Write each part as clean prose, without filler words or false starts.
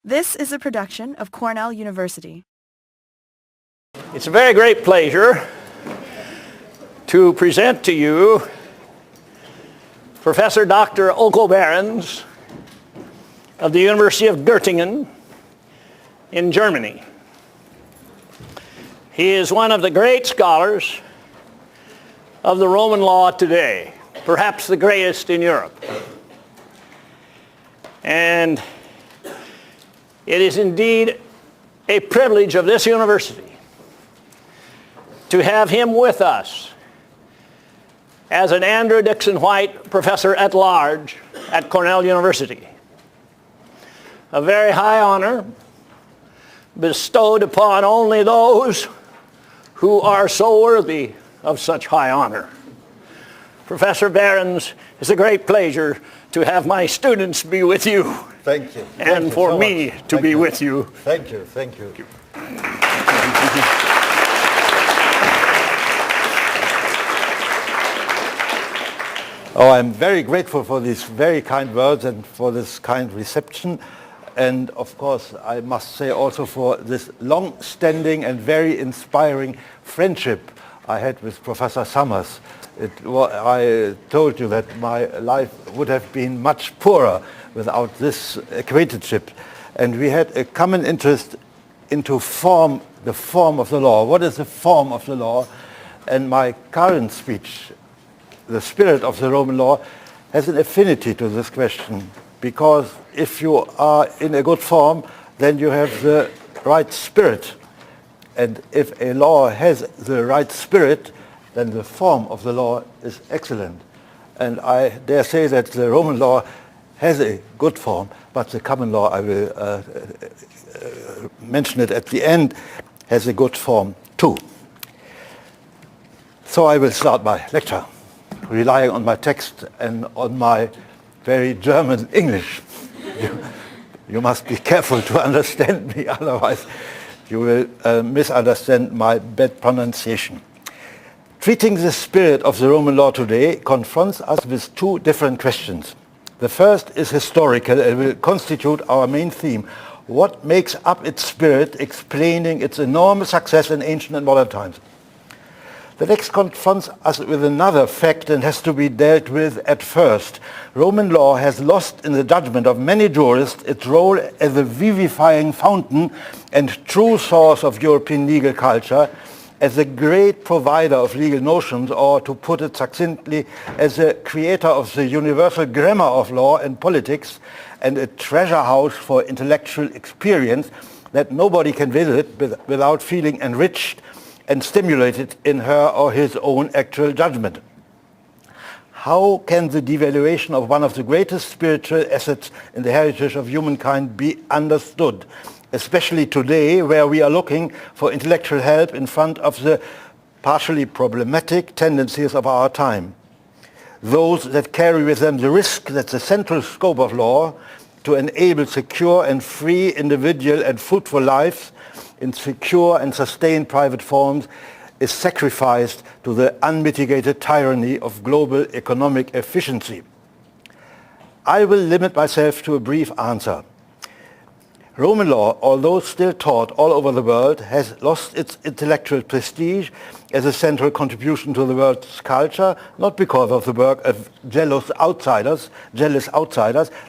This is a production of Cornell University. It's a very great pleasure to present to you Professor Dr. Okko Behrends of the University of Göttingen in Germany. He is one of the great scholars of the Roman law today, perhaps the greatest in Europe. And it is indeed a privilege of this university to have him with us as an Andrew Dixon White Professor at Large at Cornell University. A very high honor bestowed upon only those who are so worthy of such high honor. Professor Behrends, it's a great pleasure to have my students be with you. Thank you. And for me to be with you. Thank you. Thank you. Oh, I'm very grateful for these very kind words and for this kind reception. And of course, I must say also for this long-standing and very inspiring friendship I had with Professor Summers. I told you that my life would have been much poorer without this acquaintanceship. And we had a common interest into the form of the law. What is the form of the law? And my current speech, the spirit of the Roman law, has an affinity to this question. Because if you are in a good form, then you have the right spirit. And if a law has the right spirit, then the form of the law is excellent. And I dare say that the Roman law has a good form, but the common law, I will mention it at the end, has a good form too. So I will start my lecture, relying on my text and on my very German English. You must be careful to understand me, otherwise you will misunderstand my bad pronunciation. Treating the spirit of the Roman law today confronts us with two different questions. The first is historical and will constitute our main theme. What makes up its spirit, explaining its enormous success in ancient and modern times? The next confronts us with another fact and has to be dealt with at first. Roman law has lost in the judgment of many jurists its role as a vivifying fountain and true source of European legal culture, as a great provider of legal notions, or to put it succinctly, as a creator of the universal grammar of law and politics and a treasure house for intellectual experience that nobody can visit without feeling enriched and stimulated in her or his own actual judgment. How can the devaluation of one of the greatest spiritual assets in the heritage of humankind be understood, especially today, where we are looking for intellectual help in front of the partially problematic tendencies of our time? Those that carry with them the risk that the central scope of law, to enable secure and free individual and fruitful lives in secure and sustained private forms, is sacrificed to the unmitigated tyranny of global economic efficiency. I will limit myself to a brief answer. Roman law, although still taught all over the world, has lost its intellectual prestige as a central contribution to the world's culture, not because of the work of jealous outsiders,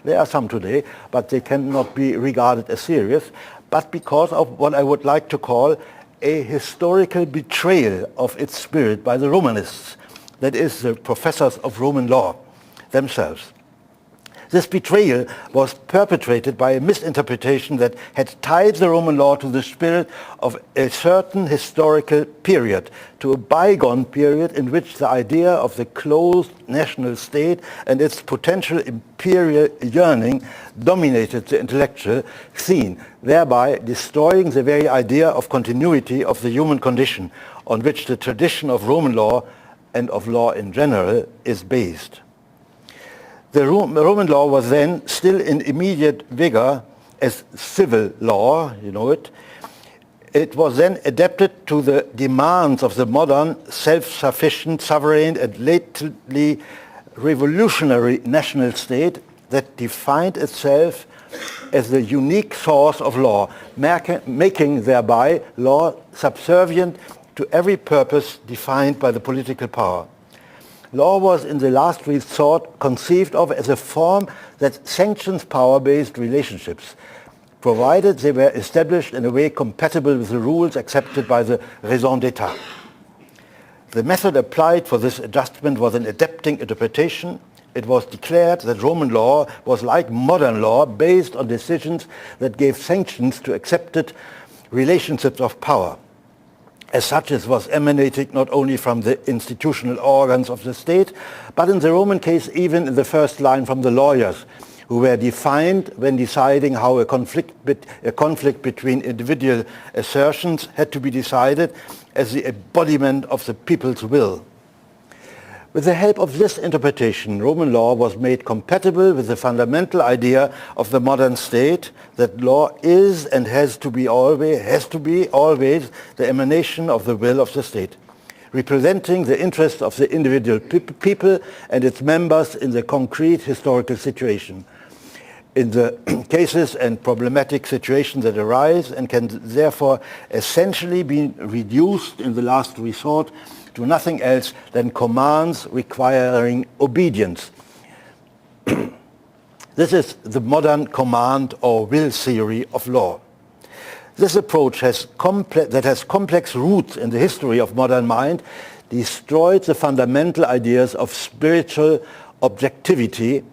there are some today, but they cannot be regarded as serious, but because of what I would like to call a historical betrayal of its spirit by the Romanists, that is, the professors of Roman law themselves. This betrayal was perpetrated by a misinterpretation that had tied the Roman law to the spirit of a certain historical period, to a bygone period in which the idea of the closed national state and its potential imperial yearning dominated the intellectual scene, thereby destroying the very idea of continuity of the human condition on which the tradition of Roman law and of law in general is based. The Roman law was then still in immediate vigor as civil law, you know it. It was then adapted to the demands of the modern, self-sufficient, sovereign and latently revolutionary national state that defined itself as the unique source of law, making thereby law subservient to every purpose defined by the political power. Law was in the last resort conceived of as a form that sanctions power-based relationships, provided they were established in a way compatible with the rules accepted by the raison d'etat. The method applied for this adjustment was an adapting interpretation. It was declared that Roman law was like modern law, based on decisions that gave sanctions to accepted relationships of power. As such, it was emanating not only from the institutional organs of the state, but in the Roman case, even in the first line from the lawyers, who were defined when deciding how a conflict between individual assertions had to be decided as the embodiment of the people's will. With the help of this interpretation, Roman law was made compatible with the fundamental idea of the modern state that law is and has to be always the emanation of the will of the state, representing the interests of the individual people and its members in the concrete historical situation, in the cases and problematic situations that arise, and can therefore essentially be reduced in the last resort to nothing else than commands requiring obedience. This is the modern command or will theory of law. This approach that has complex roots in the history of modern mind destroyed the fundamental ideas of spiritual objectivity,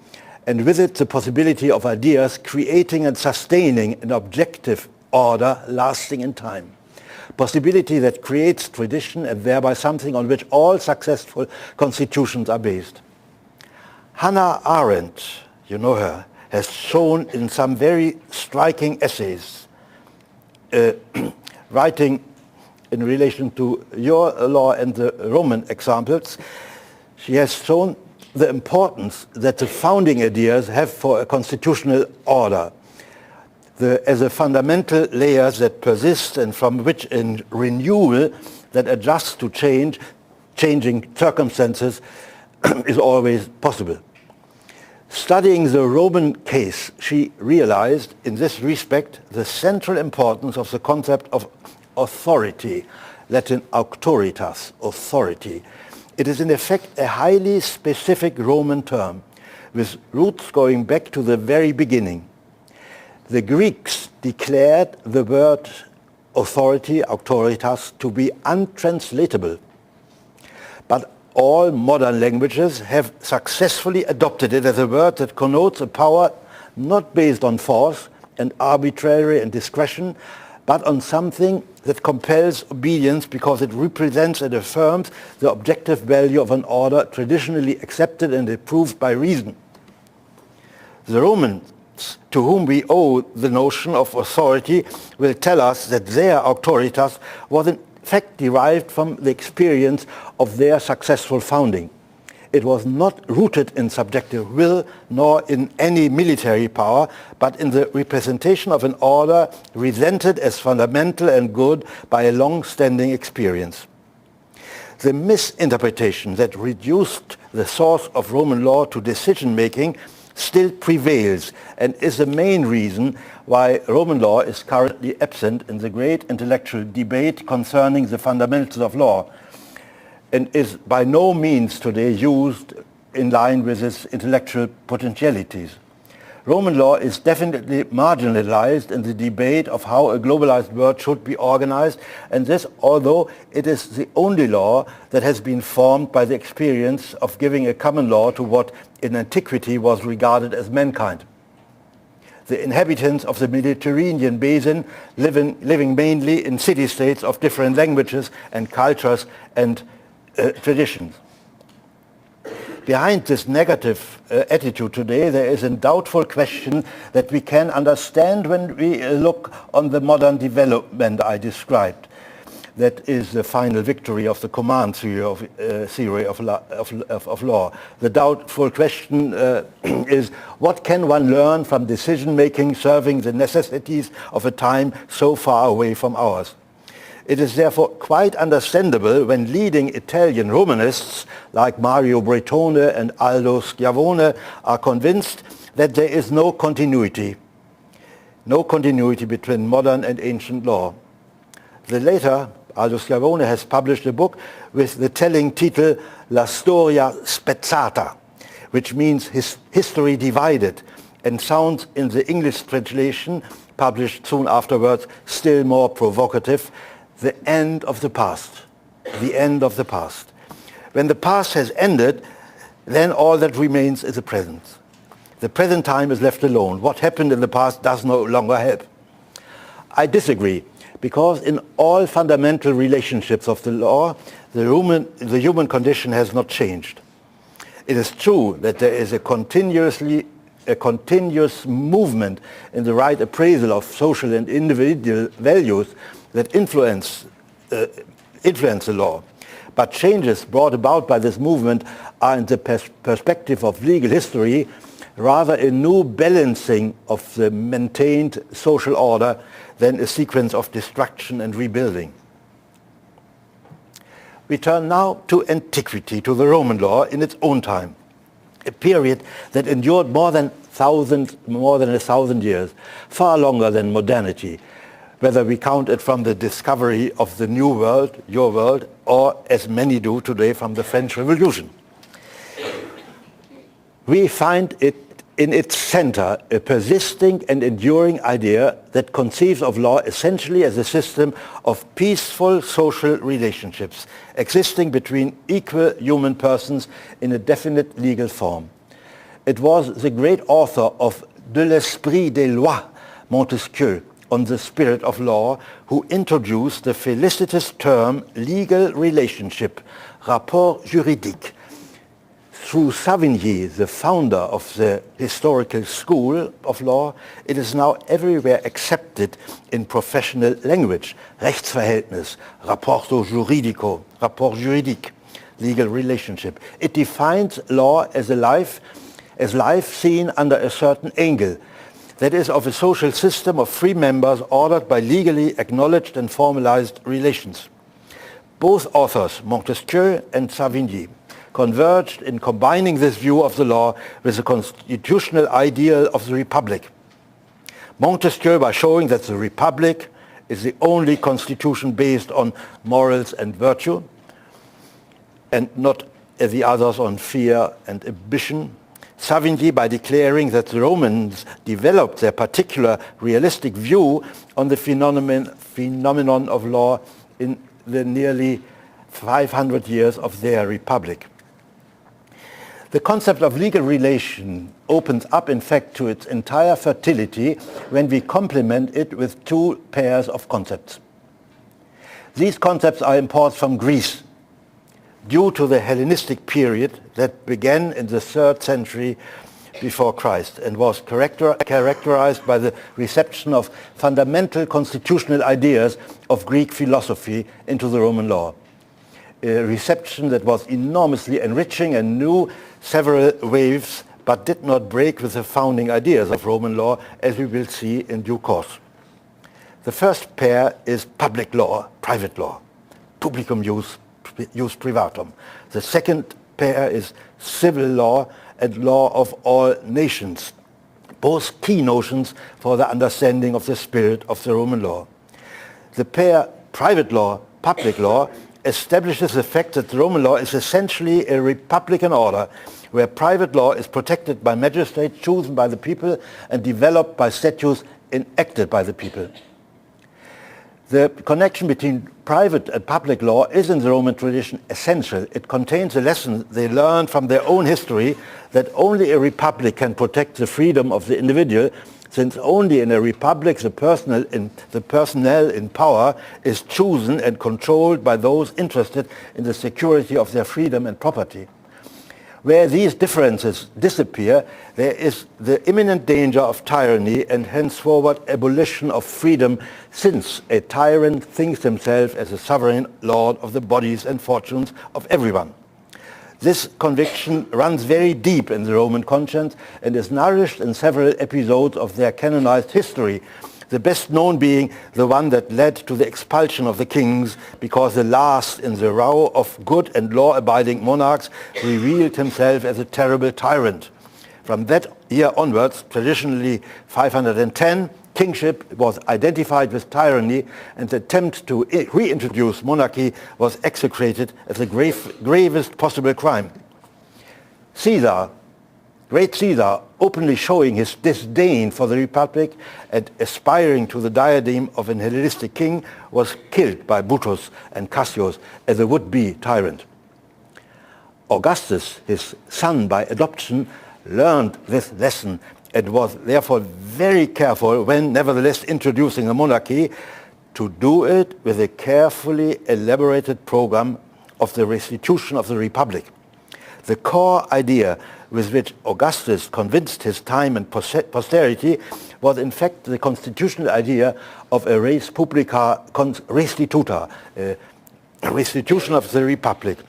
and with it the possibility of ideas creating and sustaining an objective order lasting in time. Possibility that creates tradition and thereby something on which all successful constitutions are based. Hannah Arendt, you know her, has shown in some very striking essays, writing in relation to your law and the Roman examples, she has shown the importance that the founding ideas have for a constitutional order. As a fundamental layers that persist and from which in renewal that adjusts to changing circumstances is always possible. Studying the Roman case, she realized in this respect the central importance of the concept of authority, Latin auctoritas, authority. It is in effect a highly specific Roman term, with roots going back to the very beginning. The Greeks declared the word authority, auctoritas, to be untranslatable. But all modern languages have successfully adopted it as a word that connotes a power not based on force and arbitrary and discretion, but on something that compels obedience because it represents and affirms the objective value of an order traditionally accepted and approved by reason. The Romans, to whom we owe the notion of authority, will tell us that their auctoritas was in fact derived from the experience of their successful founding. It was not rooted in subjective will nor in any military power, but in the representation of an order resented as fundamental and good by a long-standing experience. The misinterpretation that reduced the source of Roman law to decision-making still prevails and is the main reason why Roman law is currently absent in the great intellectual debate concerning the fundamentals of law, and is by no means today used in line with its intellectual potentialities. Roman law is definitely marginalized in the debate of how a globalized world should be organized, and this although it is the only law that has been formed by the experience of giving a common law to what in antiquity was regarded as mankind. The inhabitants of the Mediterranean basin living mainly in city-states of different languages and cultures and traditions. Behind this negative attitude today, there is a doubtful question that we can understand when we look on the modern development I described. That is the final victory of the command theory of law. The doubtful question is, what can one learn from decision-making serving the necessities of a time so far away from ours? It is therefore quite understandable when leading Italian Romanists like Mario Bretone and Aldo Schiavone are convinced that there is no continuity, no continuity between modern and ancient law. The later Aldo Schiavone has published a book with the telling title La Storia Spezzata, which means history divided, and sounds in the English translation, published soon afterwards, still more provocative, the end of the past. The end of the past. When the past has ended, then all that remains is the present. The present time is left alone. What happened in the past does no longer help. I disagree, because in all fundamental relationships of the law, the human condition has not changed. It is true that there is a continuous movement in the right appraisal of social and individual values that influence the law. But changes brought about by this movement are, in the perspective of legal history, rather a new balancing of the maintained social order than a sequence of destruction and rebuilding. We turn now to antiquity, to the Roman law in its own time, a period that endured more than 1,000 years, far longer than modernity, whether we count it from the discovery of the New World, your world, or as many do today from the French Revolution. We find it in its center a persisting and enduring idea that conceives of law essentially as a system of peaceful social relationships existing between equal human persons in a definite legal form. It was the great author of De l'Esprit des Lois, Montesquieu, on the spirit of law, who introduced the felicitous term legal relationship, rapport juridique. Through Savigny, the founder of the historical school of law, it is now everywhere accepted in professional language. Rechtsverhältnis, rapporto juridico, rapport juridique, legal relationship. It defines law as life seen under a certain angle, that is, of a social system of free members ordered by legally acknowledged and formalized relations. Both authors, Montesquieu and Savigny, converged in combining this view of the law with the constitutional ideal of the Republic. Montesquieu by showing that the Republic is the only constitution based on morals and virtue, and not as the others on fear and ambition. Savigny by declaring that the Romans developed their particular realistic view on the phenomenon of law in the nearly 500 years of their republic. The concept of legal relation opens up, in fact, to its entire fertility when we complement it with two pairs of concepts. These concepts are imports from Greece, due to the Hellenistic period that began in the 3rd century before Christ and was characterized by the reception of fundamental constitutional ideas of Greek philosophy into the Roman law. A reception that was enormously enriching and knew several waves, but did not break with the founding ideas of Roman law, as we will see in due course. The first pair is public law, private law, publicum ius privatum. The second pair is civil law and law of all nations, both key notions for the understanding of the spirit of the Roman law. The pair private law, public law, establishes the fact that the Roman law is essentially a republican order, where private law is protected by magistrates chosen by the people and developed by statutes enacted by the people. The connection between private and public law is in the Roman tradition essential. It contains a lesson they learned from their own history that only a republic can protect the freedom of the individual, since only in a republic the personnel in power is chosen and controlled by those interested in the security of their freedom and property. Where these differences disappear, there is the imminent danger of tyranny and henceforward abolition of freedom, since a tyrant thinks himself as a sovereign lord of the bodies and fortunes of everyone. This conviction runs very deep in the Roman conscience and is nourished in several episodes of their canonized history, the best known being the one that led to the expulsion of the kings, because the last in the row of good and law-abiding monarchs revealed himself as a terrible tyrant. From that year onwards, traditionally 510, Kingship was identified with tyranny, and the attempt to reintroduce monarchy was execrated as the gravest possible crime. Caesar, great Caesar, openly showing his disdain for the Republic and aspiring to the diadem of an Hellenistic king, was killed by Brutus and Cassius as a would-be tyrant. Augustus, his son by adoption, learned this lesson and was therefore very careful when nevertheless introducing a monarchy to do it with a carefully elaborated program of the restitution of the Republic. The core idea with which Augustus convinced his time and posterity was in fact the constitutional idea of a res publica restituta, restitution of the Republic.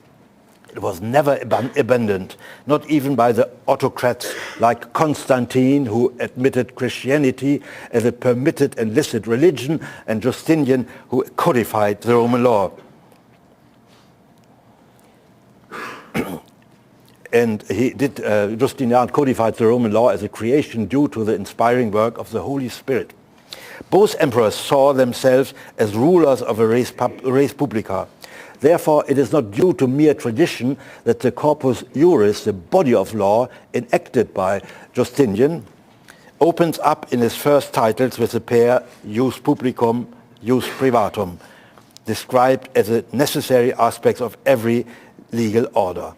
It was never abandoned, not even by the autocrats like Constantine, who admitted Christianity as a permitted and licit religion, and Justinian, who codified the Roman law. And Justinian codified the Roman law as a creation due to the inspiring work of the Holy Spirit. Both emperors saw themselves as rulers of a res publica. Therefore, it is not due to mere tradition that the corpus juris, the body of law enacted by Justinian, opens up in his first titles with the pair jus publicum, jus privatum, described as a necessary aspect of every legal order.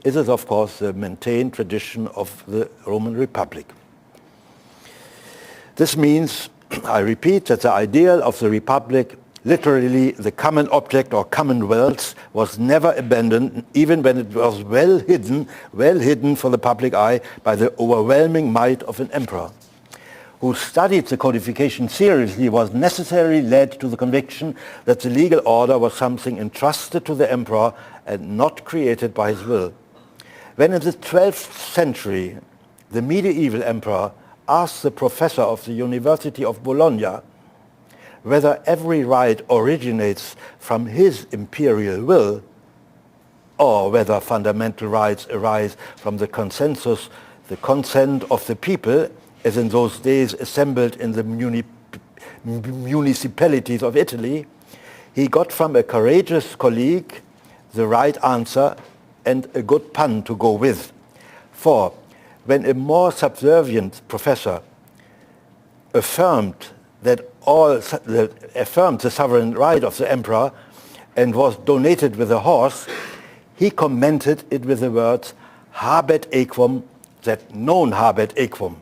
It is, of course, the maintained tradition of the Roman Republic. This means, I repeat, that the ideal of the Republic, literally the common object or commonwealth, was never abandoned, even when it was well hidden for the public eye by the overwhelming might of an emperor. Who studied the codification seriously was necessarily led to the conviction that the legal order was something entrusted to the emperor and not created by his will. When in the 12th century, the medieval emperor asked the professor of the University of Bologna whether every right originates from his imperial will or whether fundamental rights arise from the consensus, the consent of the people, as in those days assembled in the municipalities of Italy, he got from a courageous colleague the right answer and a good pun to go with. For when a more subservient professor affirmed the sovereign right of the emperor and was donated with a horse, he commented it with the words habet aequum, that non habet aequum.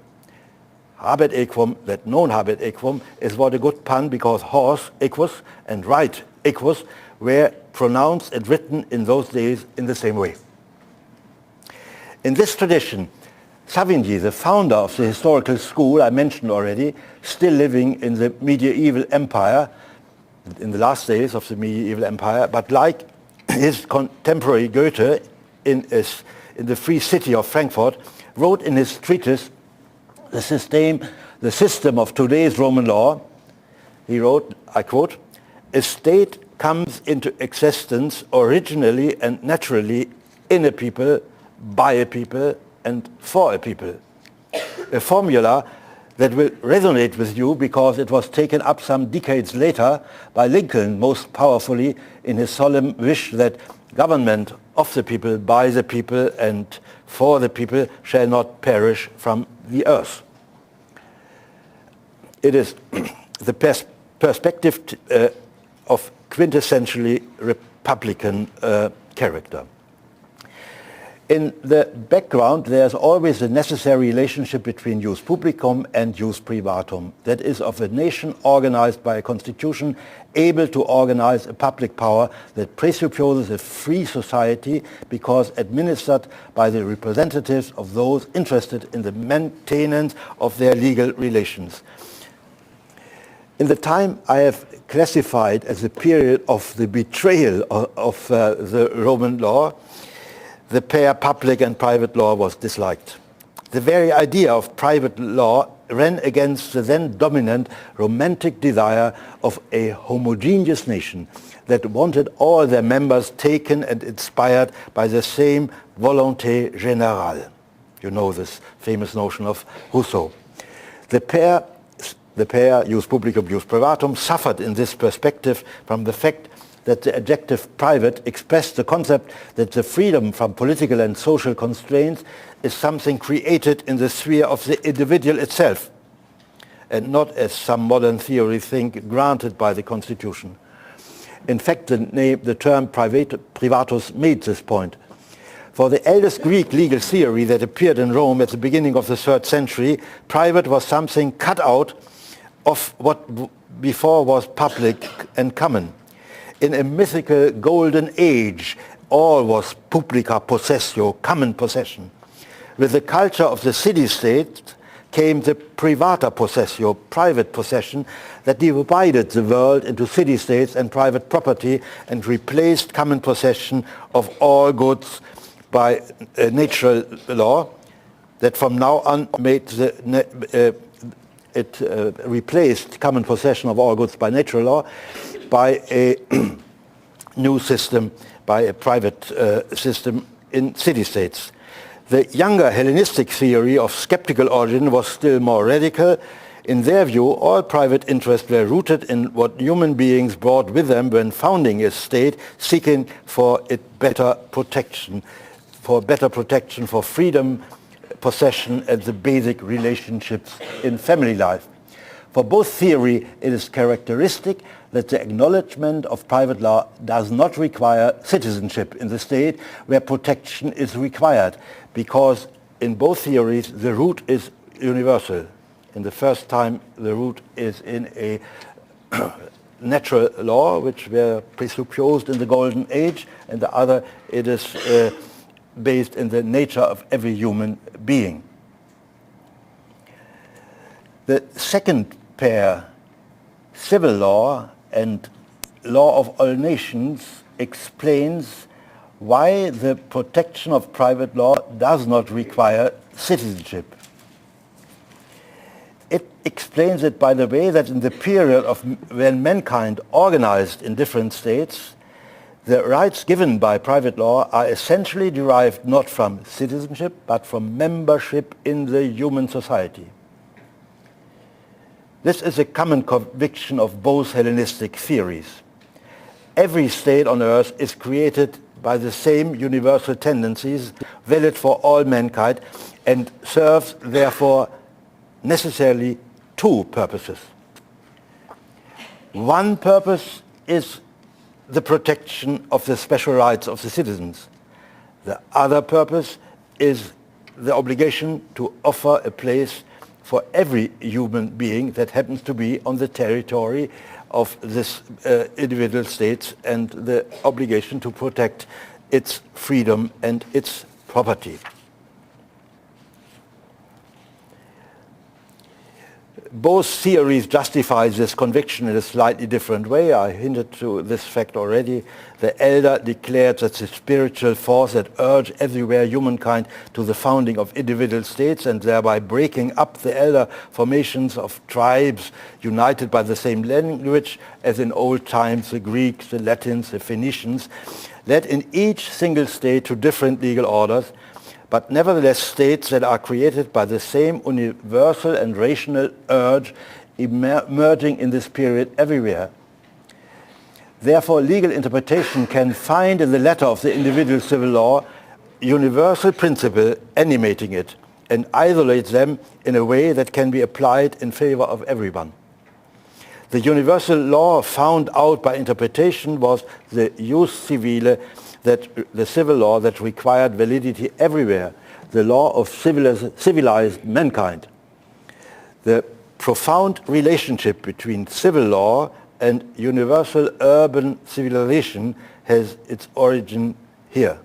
Habet aequum, that non habet aequum, is what a good pun, because horse equus and right equus were pronounced and written in those days in the same way. In this tradition, Savigny, the founder of the historical school I mentioned already, still living in the medieval empire, in the last days of the medieval empire, but like his contemporary Goethe in the free city of Frankfurt, wrote in his treatise, The System of Today's Roman Law, he wrote, I quote, "A state comes into existence originally and naturally in a people, by a people, and for a people." A formula that will resonate with you because it was taken up some decades later by Lincoln most powerfully in his solemn wish that government of the people, by the people, and for the people shall not perish from the earth. It is the perspective of quintessentially Republican character. In the background, there's always a necessary relationship between jus publicum and jus privatum, that is, of a nation organized by a constitution able to organize a public power that presupposes a free society because administered by the representatives of those interested in the maintenance of their legal relations. In the time I have classified as a period of the betrayal of the Roman law, the pair public and private law was disliked. The very idea of private law ran against the then dominant romantic desire of a homogeneous nation that wanted all their members taken and inspired by the same volonté générale. You know this famous notion of Rousseau. The The pair, jus publicum, jus privatum, suffered in this perspective from the fact that the adjective private expressed the concept that the freedom from political and social constraints is something created in the sphere of the individual itself, and not, as some modern theories think, granted by the Constitution. In fact, the term privatus made this point. For the eldest Greek legal theory that appeared in Rome at the beginning of the 3rd century, private was something cut out of what before was public and common. In a mythical golden age, all was publica possessio, common possession. With the culture of the city-state came the privata possessio, private possession, that divided the world into city-states and private property and replaced common possession of all goods by natural law, that from now on replaced common possession of all goods by natural law by a new system, by a private system in city-states. The younger Hellenistic theory of skeptical origin was still more radical. In their view, all private interests were rooted in what human beings brought with them when founding a state, seeking for better protection, for freedom, possession, and the basic relationships in family life. For both theory, it is characteristic that the acknowledgement of private law does not require citizenship in the state where protection is required, because in both theories the root is universal. In the first time the root is in a natural law which were presupposed in the Golden Age, and the other it is based in the nature of every human being. The second pair, civil law and law of all nations, explains why the protection of private law does not require citizenship. It explains it by the way that in the period of when mankind organized in different states, the rights given by private law are essentially derived not from citizenship but from membership in the human society. This is a common conviction of both Hellenistic theories. Every state on earth is created by the same universal tendencies, valid for all mankind, and serves therefore necessarily two purposes. One purpose is the protection of the special rights of the citizens. The other purpose is the obligation to offer a place for every human being that happens to be on the territory of this individual states, and the obligation to protect its freedom and its property. Both theories justify this conviction in a slightly different way. I hinted to this fact already. The elder declared that the spiritual force that urged everywhere humankind to the founding of individual states and thereby breaking up the elder formations of tribes united by the same language as in old times the Greeks, the Latins, the Phoenicians, led in each single state to different legal orders, but nevertheless states that are created by the same universal and rational urge emerging in this period everywhere. Therefore, legal interpretation can find in the letter of the individual civil law universal principle animating it and isolate them in a way that can be applied in favor of everyone. The universal law found out by interpretation was the jus civile, that the civil law that required validity everywhere, the law of civilized mankind. The profound relationship between civil law and universal urban civilization has its origin here.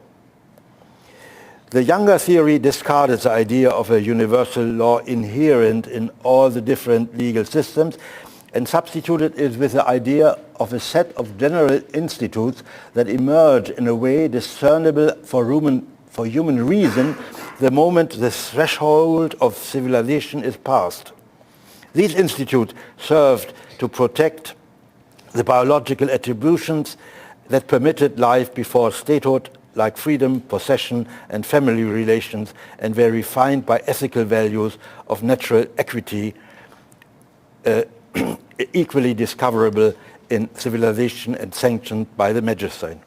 The younger theory discarded the idea of a universal law inherent in all the different legal systems and substituted it with the idea of a set of general institutes that emerge in a way discernible for human reason the moment the threshold of civilization is passed. These institutes served to protect the biological attributions that permitted life before statehood, like freedom, possession, and family relations, and were refined by ethical values of natural equity, equally discoverable in civilization and sanctioned by the magistrate.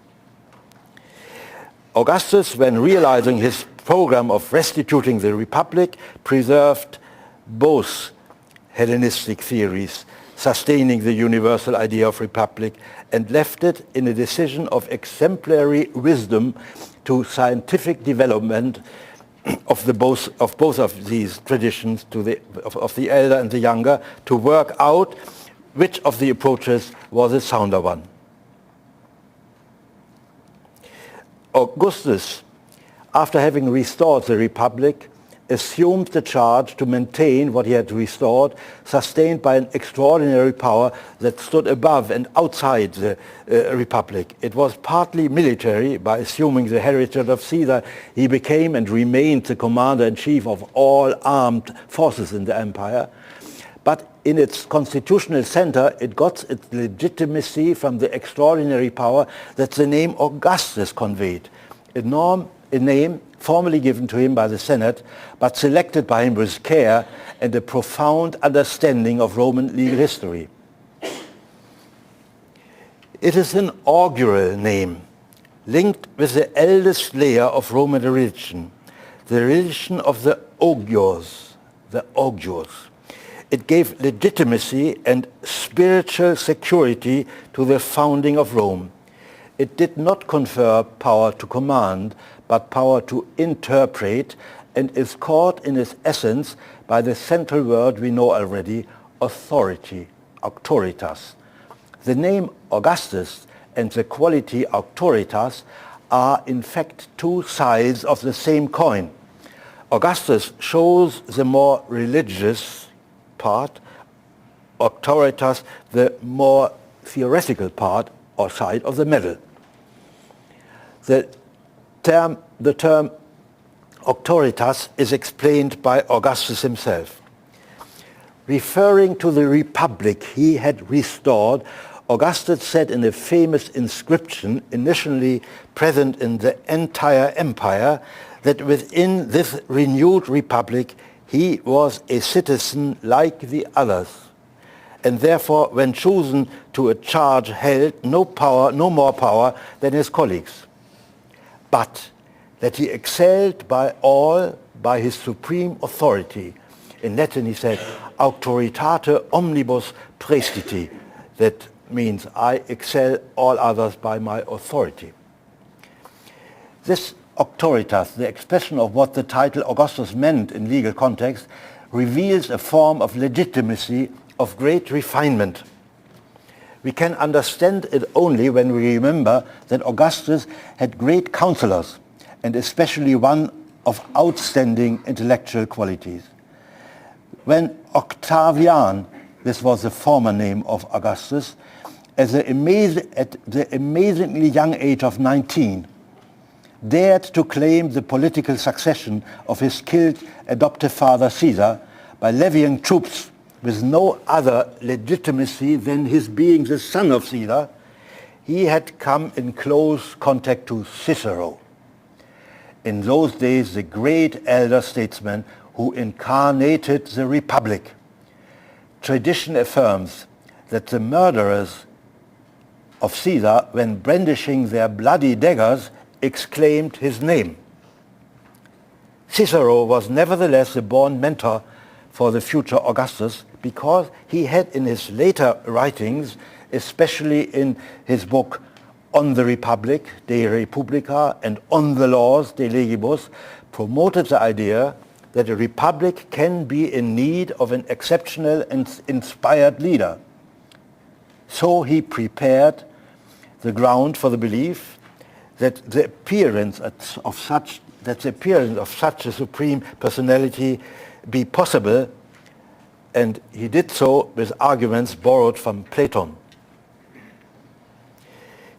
Augustus, when realizing his program of restituting the Republic, preserved both Hellenistic theories sustaining the universal idea of republic and left it in a decision of exemplary wisdom to scientific development of both of these traditions, of the elder and the younger, to work out which of the approaches was a sounder one. Augustus, after having restored the Republic, assumed the charge to maintain what he had restored, sustained by an extraordinary power that stood above and outside the Republic. It was partly military. By assuming the heritage of Caesar, he became and remained the commander-in-chief of all armed forces in the empire. But in its constitutional center, it got its legitimacy from the extraordinary power that the name Augustus conveyed, a name formally given to him by the Senate, but selected by him with care and a profound understanding of Roman legal history. It is an augural name, linked with the eldest layer of Roman religion, the religion of the augurs, It gave legitimacy and spiritual security to the founding of Rome. It did not confer power to command, but power to interpret, and is caught in its essence by the central word we know already, authority, auctoritas. The name Augustus and the quality auctoritas are in fact two sides of the same coin. Augustus shows the more religious part, auctoritas the more theoretical part or side of the medal. The term auctoritas is explained by Augustus himself. Referring to the republic he had restored, Augustus said in a famous inscription initially present in the entire empire that within this renewed republic he was a citizen like the others, and therefore when chosen to a charge held no more power than his colleagues, but that he excelled by all by his supreme authority. In Latin he said, auctoritate omnibus praestiti. That means I excel all others by my authority. This auctoritas, the expression of what the title Augustus meant in legal context, reveals a form of legitimacy of great refinement. We can understand it only when we remember that Augustus had great counselors, and especially one of outstanding intellectual qualities. When Octavian, this was the former name of Augustus, at the amazingly young age of 19, dared to claim the political succession of his killed adoptive father Caesar by levying troops with no other legitimacy than his being the son of Caesar, he had come in close contact to Cicero. In those days, the great elder statesman who incarnated the Republic. Tradition affirms that the murderers of Caesar, when brandishing their bloody daggers, exclaimed his name. Cicero was nevertheless a born mentor for the future Augustus because he had in his later writings, especially in his book On the Republic, De Republica, and On the Laws, De Legibus, promoted the idea that a republic can be in need of an exceptional and inspired leader. So he prepared the ground for the belief that the appearance of such a supreme personality be possible, and he did so with arguments borrowed from Plato.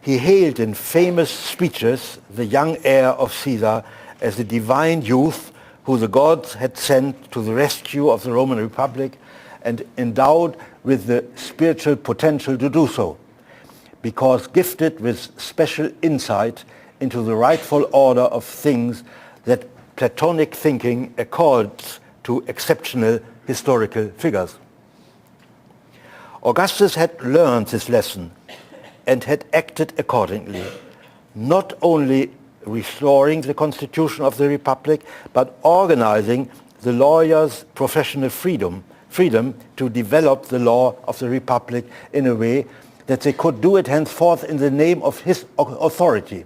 He hailed in famous speeches the young heir of Caesar as a divine youth who the gods had sent to the rescue of the Roman Republic and endowed with the spiritual potential to do so, because gifted with special insight into the rightful order of things that Platonic thinking accords to exceptional historical figures. Augustus had learned his lesson and had acted accordingly, not only restoring the constitution of the Republic, but organizing the lawyers' professional freedom to develop the law of the Republic in a way that they could do it henceforth in the name of his authority.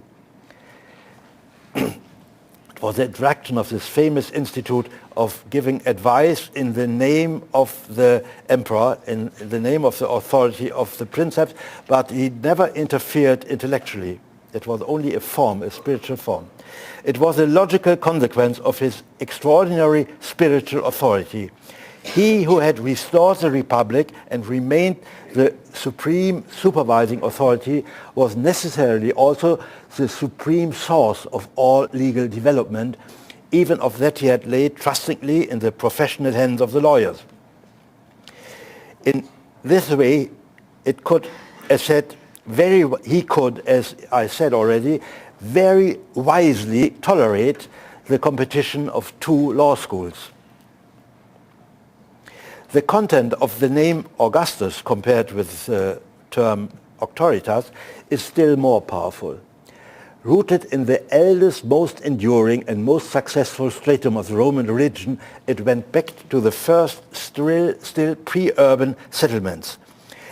It was the introduction of this famous institute of giving advice in the name of the emperor, in the name of the authority of the princeps, but he never interfered intellectually. It was only a form, a spiritual form. It was a logical consequence of his extraordinary spiritual authority. He who had restored the Republic and remained the supreme supervising authority was necessarily also the supreme source of all legal development, even of that he had laid trustingly in the professional hands of the lawyers. In this way, it could, he could, as I said already, very wisely tolerate the competition of two law schools. The content of the name Augustus compared with the term auctoritas is still more powerful. Rooted in the eldest, most enduring and most successful stratum of the Roman religion, it went back to the first still pre-urban settlements.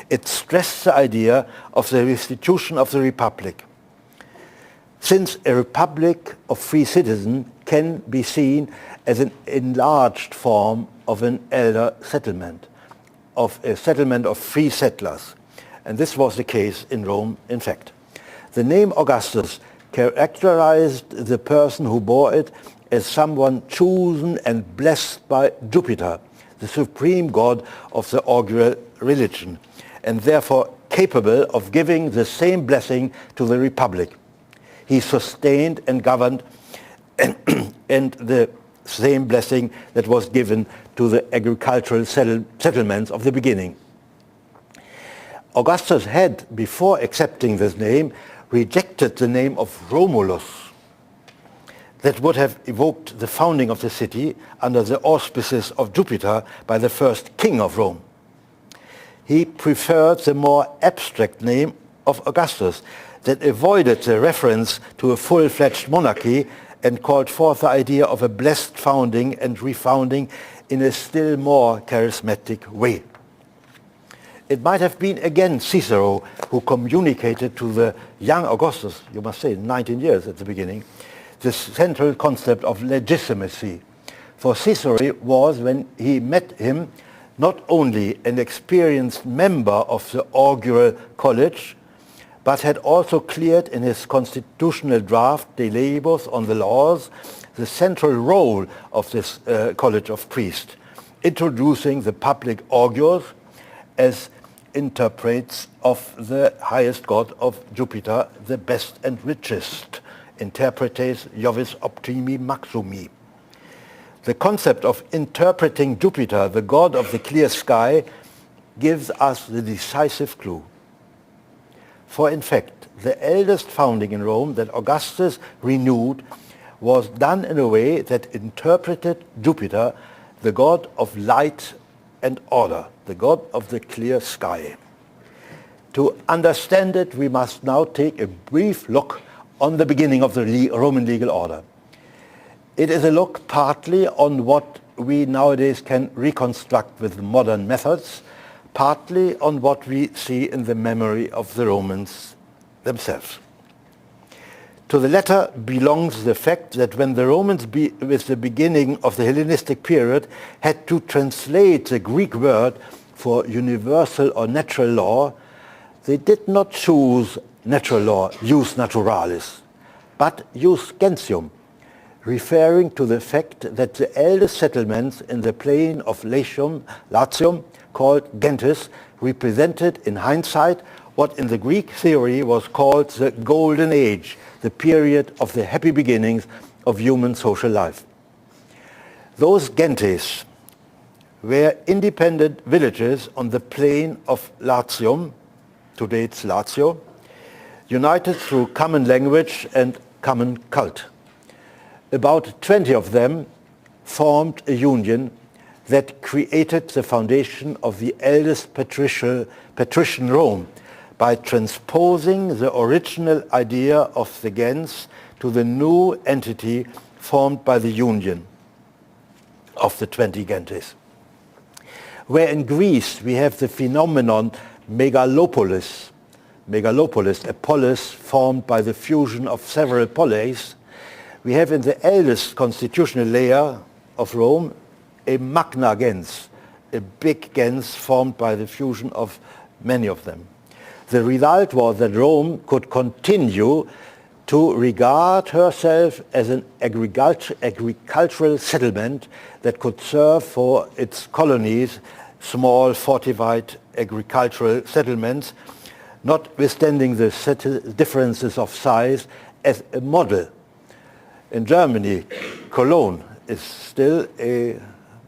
It stressed the idea of the restitution of the Republic. Since a republic of free citizens can be seen as an enlarged form of an elder settlement, of a settlement of free settlers. And this was the case in Rome, in fact. The name Augustus characterized the person who bore it as someone chosen and blessed by Jupiter, the supreme god of the augural religion, and therefore capable of giving the same blessing to the Republic. He sustained and governed and the same blessing that was given to the agricultural settlements of the beginning. Augustus had, before accepting this name, rejected the name of Romulus that would have evoked the founding of the city under the auspices of Jupiter by the first king of Rome. He preferred the more abstract name of Augustus that avoided the reference to a full-fledged monarchy and called forth the idea of a blessed founding and refounding in a still more charismatic way. It might have been again Cicero who communicated to the young Augustus, you must say 19 years at the beginning, the central concept of legitimacy. For Cicero was, when he met him, not only an experienced member of the augural college, but had also cleared in his constitutional draft De Legibus on the laws the central role of this college of priests, introducing the public augurs as interprets of the highest god of Jupiter, the best and richest, interpretes Jovis optimi maximi. The concept of interpreting Jupiter, the god of the clear sky, gives us the decisive clue. For in fact, the eldest founding in Rome that Augustus renewed was done in a way that interpreted Jupiter, the god of light and order, the god of the clear sky. To understand it, we must now take a brief look on the beginning of the Roman legal order. It is a look partly on what we nowadays can reconstruct with modern methods, partly on what we see in the memory of the Romans themselves. To the latter belongs the fact that when the Romans, with the beginning of the Hellenistic period, had to translate the Greek word for universal or natural law, they did not choose natural law, jus naturalis, but jus gentium, referring to the fact that the eldest settlements in the plain of Latium, called Gentis, represented in hindsight what in the Greek theory was called the Golden Age, the period of the happy beginnings of human social life. Those Gentes were independent villages on the plain of Latium, today it's Lazio, united through common language and common cult. About 20 of them formed a union that created the foundation of the eldest patrician Rome by transposing the original idea of the gens to the new entity formed by the union of the 20 gentes. Where in Greece we have the phenomenon megalopolis, a polis formed by the fusion of several polis, we have in the eldest constitutional layer of Rome a magna gens, a big gens formed by the fusion of many of them. The result was that Rome could continue to regard herself as an agricultural settlement that could serve for its colonies, small fortified agricultural settlements, notwithstanding the differences of size, as a model. In Germany, Cologne is still a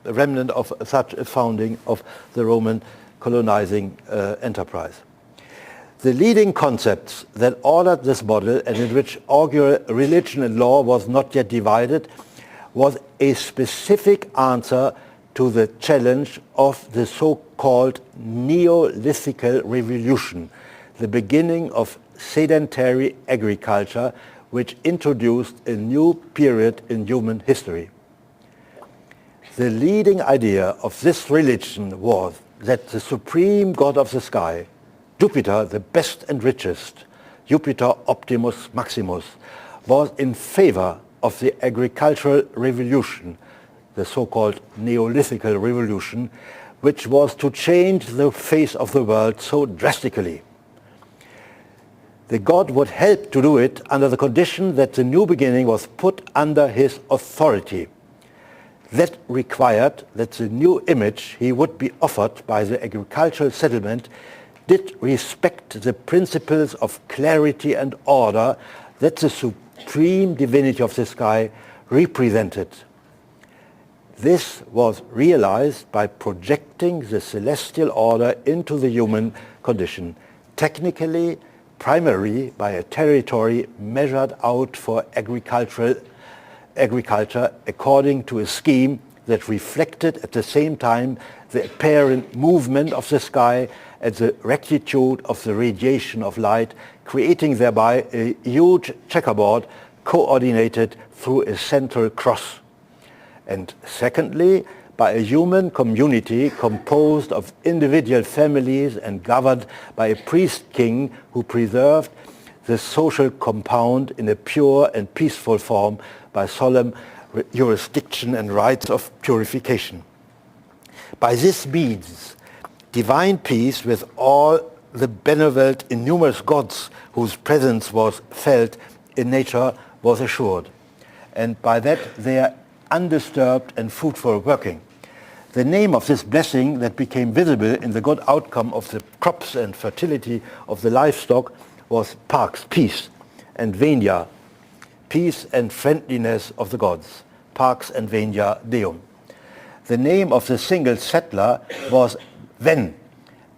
remnant of such a founding of the Roman colonizing enterprise. The leading concepts that ordered this model and in which augural religion and law was not yet divided was a specific answer to the challenge of the so-called Neolithic Revolution, the beginning of sedentary agriculture, which introduced a new period in human history. The leading idea of this religion was that the supreme god of the sky, Jupiter, the best and richest, Jupiter Optimus Maximus, was in favor of the agricultural revolution, the so-called Neolithic Revolution, which was to change the face of the world so drastically. The god would help to do it under the condition that the new beginning was put under his authority. That required that the new image he would be offered by the agricultural settlement did respect the principles of clarity and order that the supreme divinity of the sky represented. This was realized by projecting the celestial order into the human condition, technically, primarily by a territory measured out for agriculture according to a scheme that reflected at the same time the apparent movement of the sky and the rectitude of the radiation of light, creating thereby a huge checkerboard coordinated through a central cross. And secondly, by a human community composed of individual families and governed by a priest-king who preserved the social compound in a pure and peaceful form by solemn jurisdiction and rites of purification. By this means, divine peace with all the benevolent innumerous gods whose presence was felt in nature was assured, and by that their undisturbed and fruitful working. The name of this blessing that became visible in the good outcome of the crops and fertility of the livestock was Pax, peace, and Venia, peace and friendliness of the gods, Pax and Venia Deum. The name of the single settler was Ven,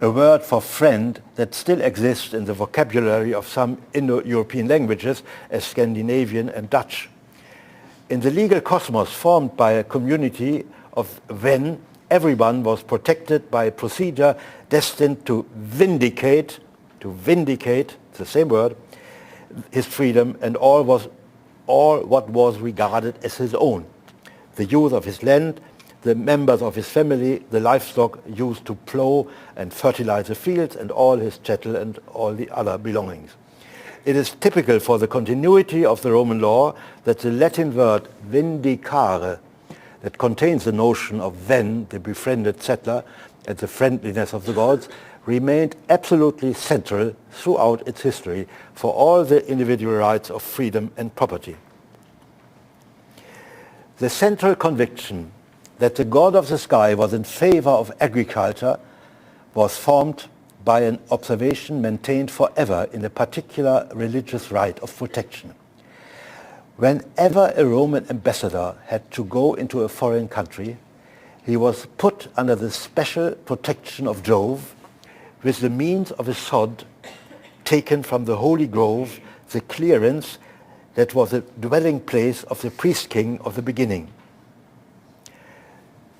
a word for friend that still exists in the vocabulary of some Indo-European languages as Scandinavian and Dutch. In the legal cosmos formed by a community of Ven, everyone was protected by a procedure destined to vindicate, it's the same word, his freedom and all what was regarded as his own. The use of his land, the members of his family, the livestock used to plow and fertilize the fields, and all his chattel and all the other belongings. It is typical for the continuity of the Roman law that the Latin word vindicare, that contains the notion of Ven, the befriended settler, and the friendliness of the gods, remained absolutely central throughout its history for all the individual rights of freedom and property. The central conviction that the god of the sky was in favor of agriculture was formed by an observation maintained forever in a particular religious right of protection. Whenever a Roman ambassador had to go into a foreign country, he was put under the special protection of Jove with the means of a sod taken from the holy grove, the clearance that was the dwelling place of the priest-king of the beginning.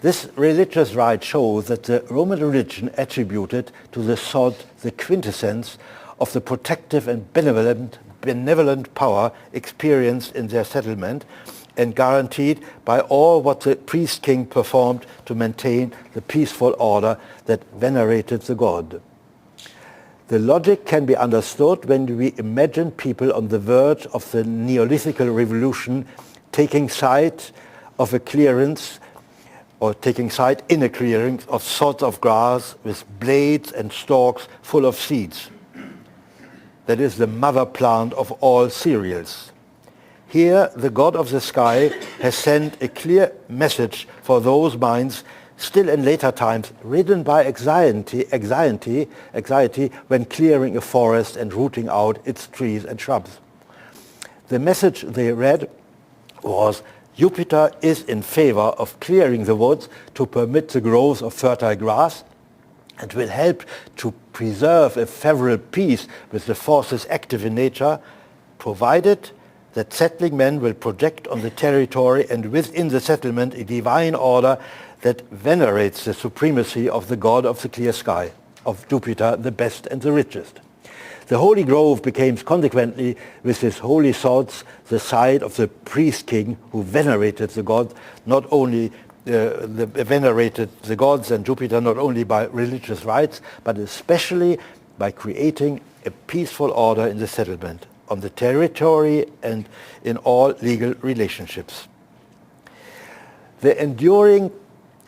This religious rite shows that the Roman religion attributed to the sod the quintessence of the protective and benevolent power experienced in their settlement and guaranteed by all what the priest-king performed to maintain the peaceful order that venerated the god. The logic can be understood when we imagine people on the verge of the Neolithic Revolution taking side of a clearance or taking side in a clearing of sods of grass with blades and stalks full of seeds. That is the mother plant of all cereals. Here, the God of the sky has sent a clear message for those minds still in later times ridden by anxiety when clearing a forest and rooting out its trees and shrubs. The message they read was, Jupiter is in favor of clearing the woods to permit the growth of fertile grass and will help to preserve a favorable peace with the forces active in nature, provided that settling men will project on the territory and within the settlement a divine order that venerates the supremacy of the god of the clear sky, of Jupiter, the best and the richest. The holy grove became consequently, with his holy sods, the site of the priest-king who venerated the god, not only venerated the gods and Jupiter not only by religious rites, but especially by creating a peaceful order in the settlement, on the territory and in all legal relationships. The enduring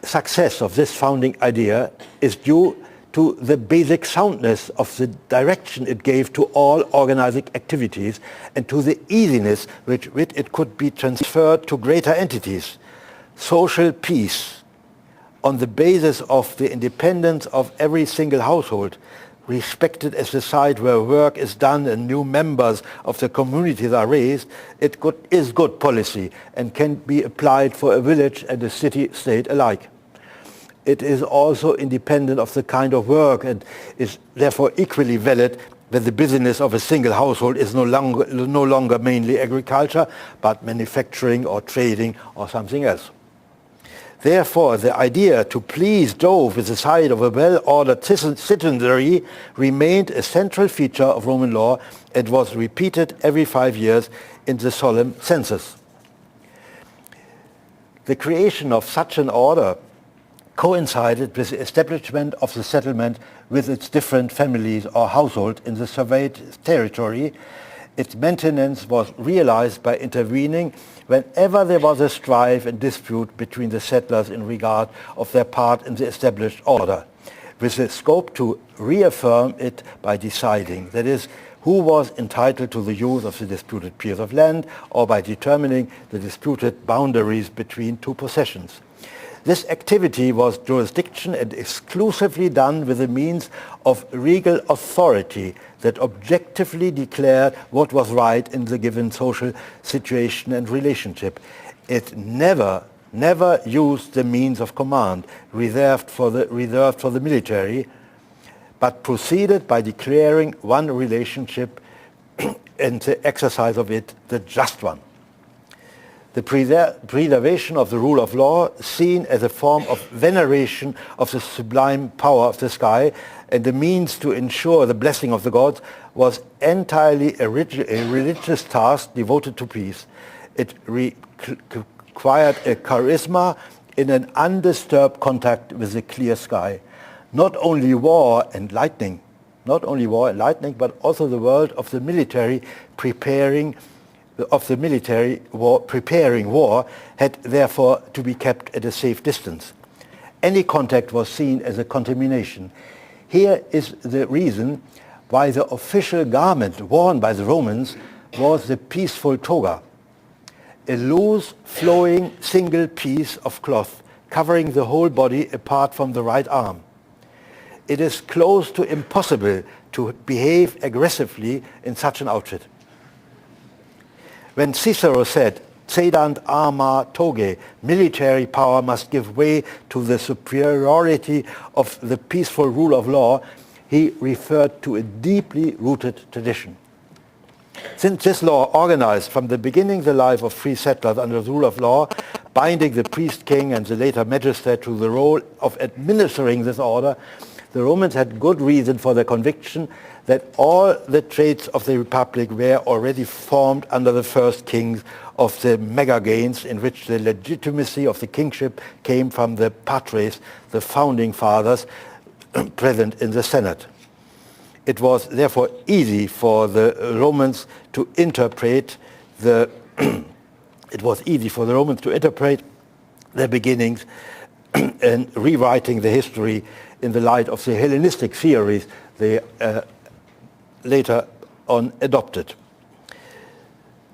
success of this founding idea is due to the basic soundness of the direction it gave to all organizing activities and to the easiness with which it could be transferred to greater entities. Social peace on the basis of the independence of every single household, respected as the site where work is done and new members of the communities are raised, is good policy and can be applied for a village and a city-state alike. It is also independent of the kind of work and is therefore equally valid when the business of a single household is no longer mainly agriculture, but manufacturing or trading or something else. Therefore, the idea to please Jove with the side of a well-ordered citizenry remained a central feature of Roman law and was repeated every 5 years in the solemn census. The creation of such an order coincided with the establishment of the settlement with its different families or households in the surveyed territory. Its maintenance was realized by intervening whenever there was a strife and dispute between the settlers in regard of their part in the established order, with the scope to reaffirm it by deciding, that is, who was entitled to the use of the disputed piece of land, or by determining the disputed boundaries between two possessions. This activity was jurisdiction and exclusively done with the means of regal authority that objectively declared what was right in the given social situation and relationship. It never used the means of command reserved for the military, but proceeded by declaring one relationship and the exercise of it the just one. The preservation of the rule of law, seen as a form of veneration of the sublime power of the sky and the means to ensure the blessing of the gods, was entirely a religious task devoted to peace. It required a charisma in an undisturbed contact with the clear sky. Not only war and lightning, but also the world of the military preparing war had therefore to be kept at a safe distance. Any contact was seen as a contamination. Here is the reason why the official garment worn by the Romans was the peaceful toga, a loose, flowing, single piece of cloth covering the whole body apart from the right arm. It is close to impossible to behave aggressively in such an outfit. When Cicero said, "Cedant arma togae," military power must give way to the superiority of the peaceful rule of law, he referred to a deeply rooted tradition. Since this law organized from the beginning the life of free settlers under the rule of law, binding the priest king and the later magistrate to the role of administering this order, the Romans had good reason for their conviction that all the traits of the Republic were already formed under the first kings of the Megaganes, in which the legitimacy of the kingship came from the patres, the founding fathers, present in the Senate. It was therefore easy for the Romans to interpret their beginnings and rewriting the history in the light of the Hellenistic theories they later on adopted.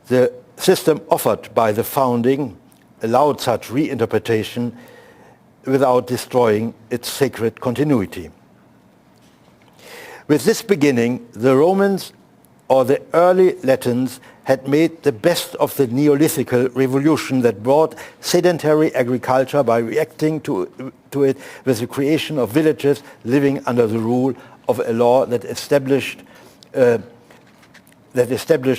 The system offered by the founding allowed such reinterpretation without destroying its sacred continuity. With this beginning, the Romans or the early Latins had made the best of the Neolithic Revolution that brought sedentary agriculture by reacting to it with the creation of villages living under the rule of a law that established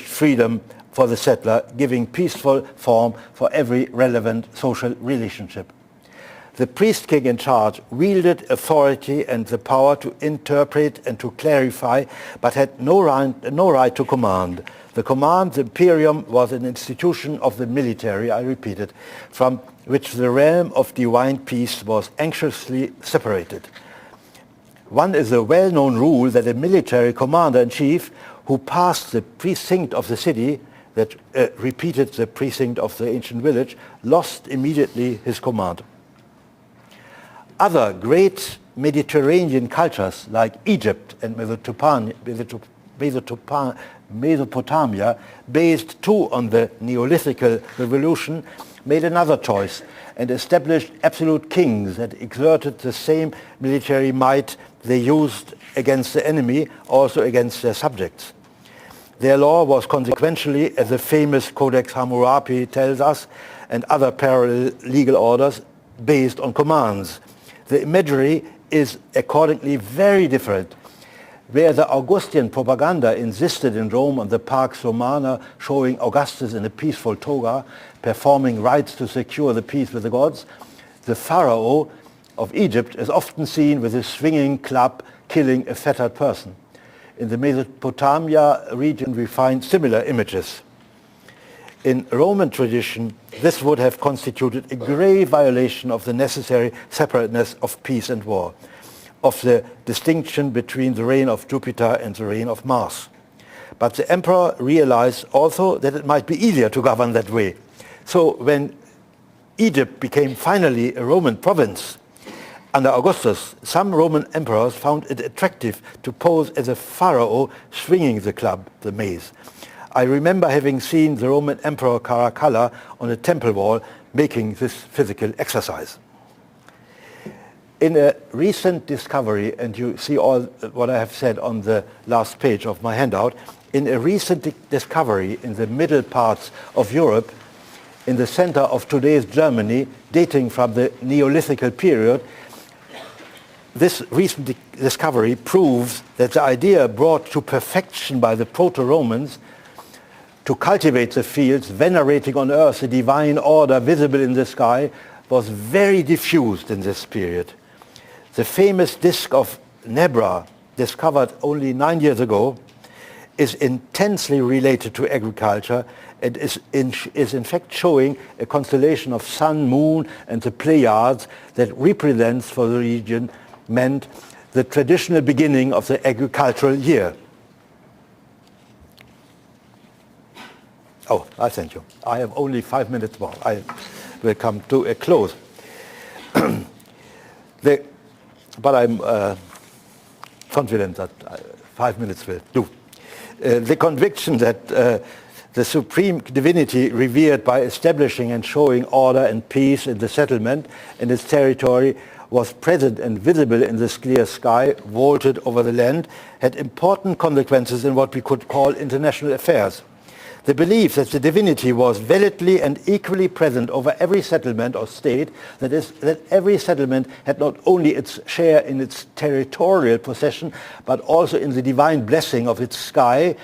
freedom for the settler, giving peaceful form for every relevant social relationship. The priest king in charge wielded authority and the power to interpret and to clarify, but had no right to command. The imperium, was an institution of the military, I repeat it, from which the realm of divine peace was anxiously separated. One is a well-known rule that a military commander-in-chief who passed the precinct of the city, that repeated the precinct of the ancient village, lost immediately his command. Other great Mediterranean cultures like Egypt and Mesopotamia, based too on the Neolithic Revolution, made another choice and established absolute kings that exerted the same military might they used against the enemy, also against their subjects. Their law was consequentially, as the famous Codex Hammurabi tells us, and other parallel legal orders, based on commands. The imagery is accordingly very different. Where the Augustan propaganda insisted in Rome on the Pax Romana showing Augustus in a peaceful toga, performing rites to secure the peace with the gods, the Pharaoh of Egypt is often seen with a swinging club killing a fettered person. In the Mesopotamia region we find similar images. In Roman tradition, this would have constituted a grave violation of the necessary separateness of peace and war, of the distinction between the reign of Jupiter and the reign of Mars. But the emperor realized also that it might be easier to govern that way. So when Egypt became finally a Roman province under Augustus, some Roman emperors found it attractive to pose as a pharaoh swinging the club, the mace. I remember having seen the Roman Emperor Caracalla on a temple wall making this physical exercise. In a recent discovery, and you see all what I have said on the last page of my handout, in a recent discovery in the middle parts of Europe, in the center of today's Germany, dating from the Neolithic period, this recent discovery proves that the idea brought to perfection by the proto-Romans to cultivate the fields, venerating on earth the divine order visible in the sky, was very diffused in this period. The famous disk of Nebra, discovered only 9 years ago, is intensely related to agriculture and is in fact showing a constellation of sun, moon and the Pleiades that represents for the region meant the traditional beginning of the agricultural year. Oh, I thank you. I have only 5 minutes more. I will come to a close. But I'm confident that 5 minutes will do. The conviction that the supreme divinity revered by establishing and showing order and peace in the settlement and its territory was present and visible in this clear sky, vaulted over the land, had important consequences in what we could call international affairs. The belief that the divinity was validly and equally present over every settlement or state, that is, that every settlement had not only its share in its territorial possession, but also in the divine blessing of its sky,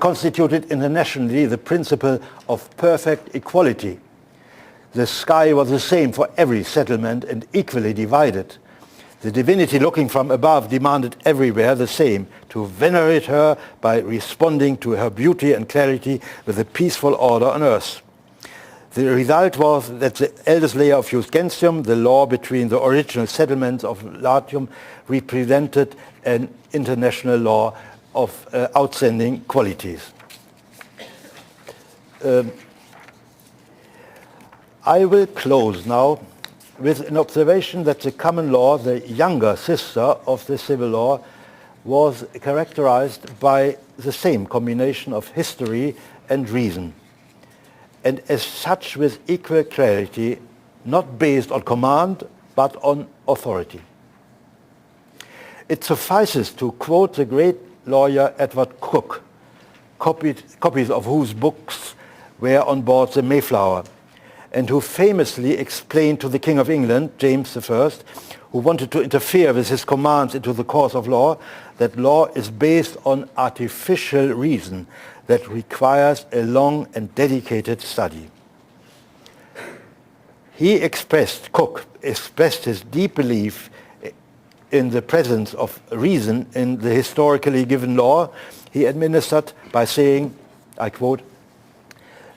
constituted internationally the principle of perfect equality. The sky was the same for every settlement and equally divided. The divinity looking from above demanded everywhere the same, to venerate her by responding to her beauty and clarity with a peaceful order on earth. The result was that the eldest layer of Jus Gentium, the law between the original settlements of Latium, represented an international law of outstanding qualities. I will close now with an observation that the common law, the younger sister of the civil law, was characterized by the same combination of history and reason, and as such with equal clarity, not based on command, but on authority. It suffices to quote the great lawyer Edward Cook, copies of whose books were on board the Mayflower, and who famously explained to the King of England, James I, who wanted to interfere with his commands into the course of law, that law is based on artificial reason that requires a long and dedicated study. Cook expressed his deep belief in the presence of reason in the historically given law he administered by saying, I quote,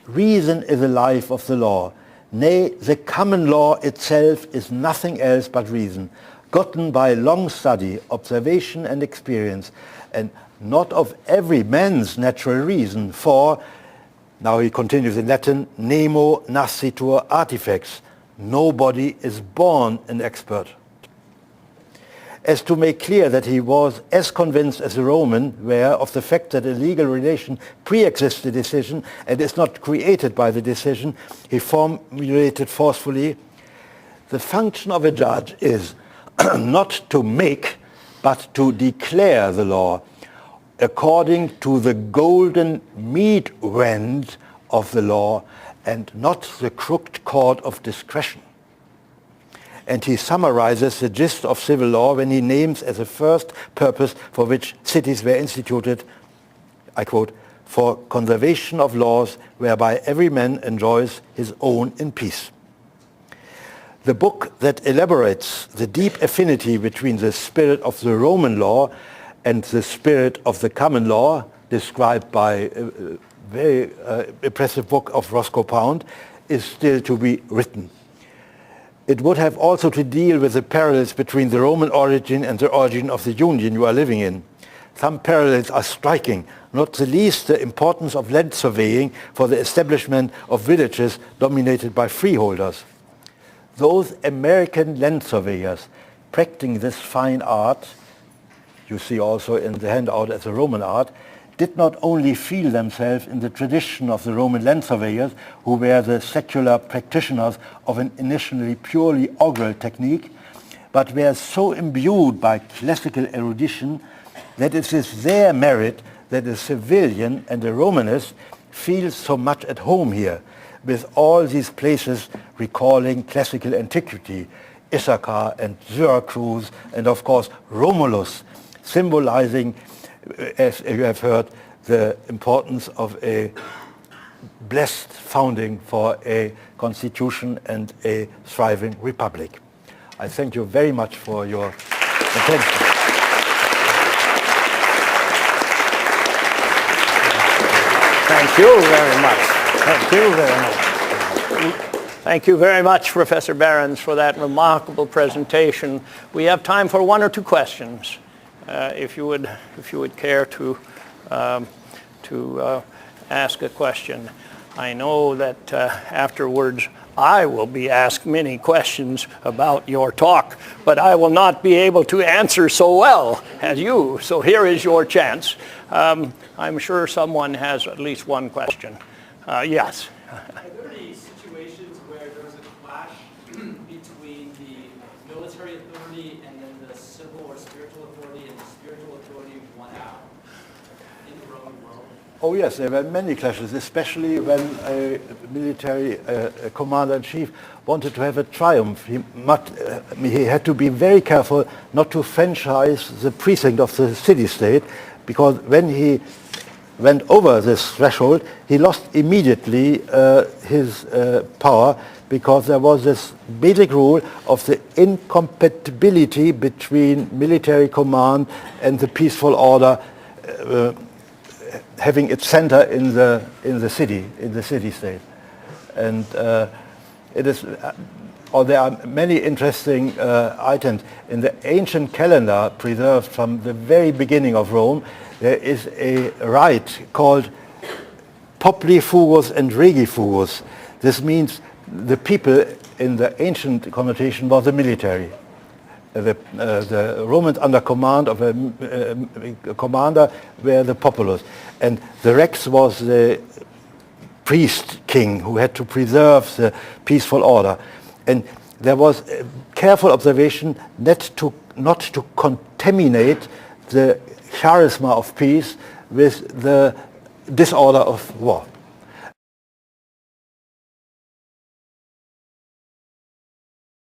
"Reason is the life of the law. Nay, the common law itself is nothing else but reason, gotten by long study, observation and experience, and not of every man's natural reason, for," now he continues in Latin, "nemo nascitur artifex, nobody is born an expert." As to make clear that he was as convinced as the Roman were of the fact that a legal relation pre-exists the decision and is not created by the decision, he formulated forcefully, "The function of a judge is not to make, but to declare the law, according to the golden meat-wend of the law, and not the crooked cord of discretion." And he summarizes the gist of civil law when he names as a first purpose for which cities were instituted, I quote, "for conservation of laws whereby every man enjoys his own in peace." The book that elaborates the deep affinity between the spirit of the Roman law and the spirit of the common law, described by a very impressive book of Roscoe Pound, is still to be written. It would have also to deal with the parallels between the Roman origin and the origin of the union you are living in. Some parallels are striking, not the least the importance of land surveying for the establishment of villages dominated by freeholders. Those American land surveyors practicing this fine art, you see also in the handout as a Roman art, did not only feel themselves in the tradition of the Roman land surveyors, who were the secular practitioners of an initially purely oral technique, but were so imbued by classical erudition that it is their merit that a civilian and a Romanist feels so much at home here, with all these places recalling classical antiquity, Issachar and Syracuse, and of course Romulus, symbolizing, as you have heard, the importance of a blessed founding for a constitution and a thriving republic. I thank you very much for your attention. Thank you very much. Thank you very much. Thank you very much, Professor Behrends, for that remarkable presentation. We have time for one or two questions. If you would care to ask a question. I know that afterwards I will be asked many questions about your talk, but I will not be able to answer so well as you. So here is your chance. I'm sure someone has at least one question. Yes. Are there any situations where there was a clash between the military authority and then the civil or spiritual authority, and the spiritual authority won out in the Roman world? Oh yes, there were many clashes, especially when a military commander-in-chief wanted to have a triumph. He had to be very careful not to franchise the precinct of the city-state, because when he went over this threshold, he lost immediately his power, because there was this basic rule of the incompatibility between military command and the peaceful order having its center in the city state. And it is, or there are many interesting items in the ancient calendar preserved from the very beginning of Rome. There is a rite called Populi Fugus and Regi Fugus. This means the people in the ancient connotation was the military. The Romans under command of a commander were the populace. And the Rex was the priest king who had to preserve the peaceful order. And there was a careful observation not to contaminate the charisma of peace with the disorder of war.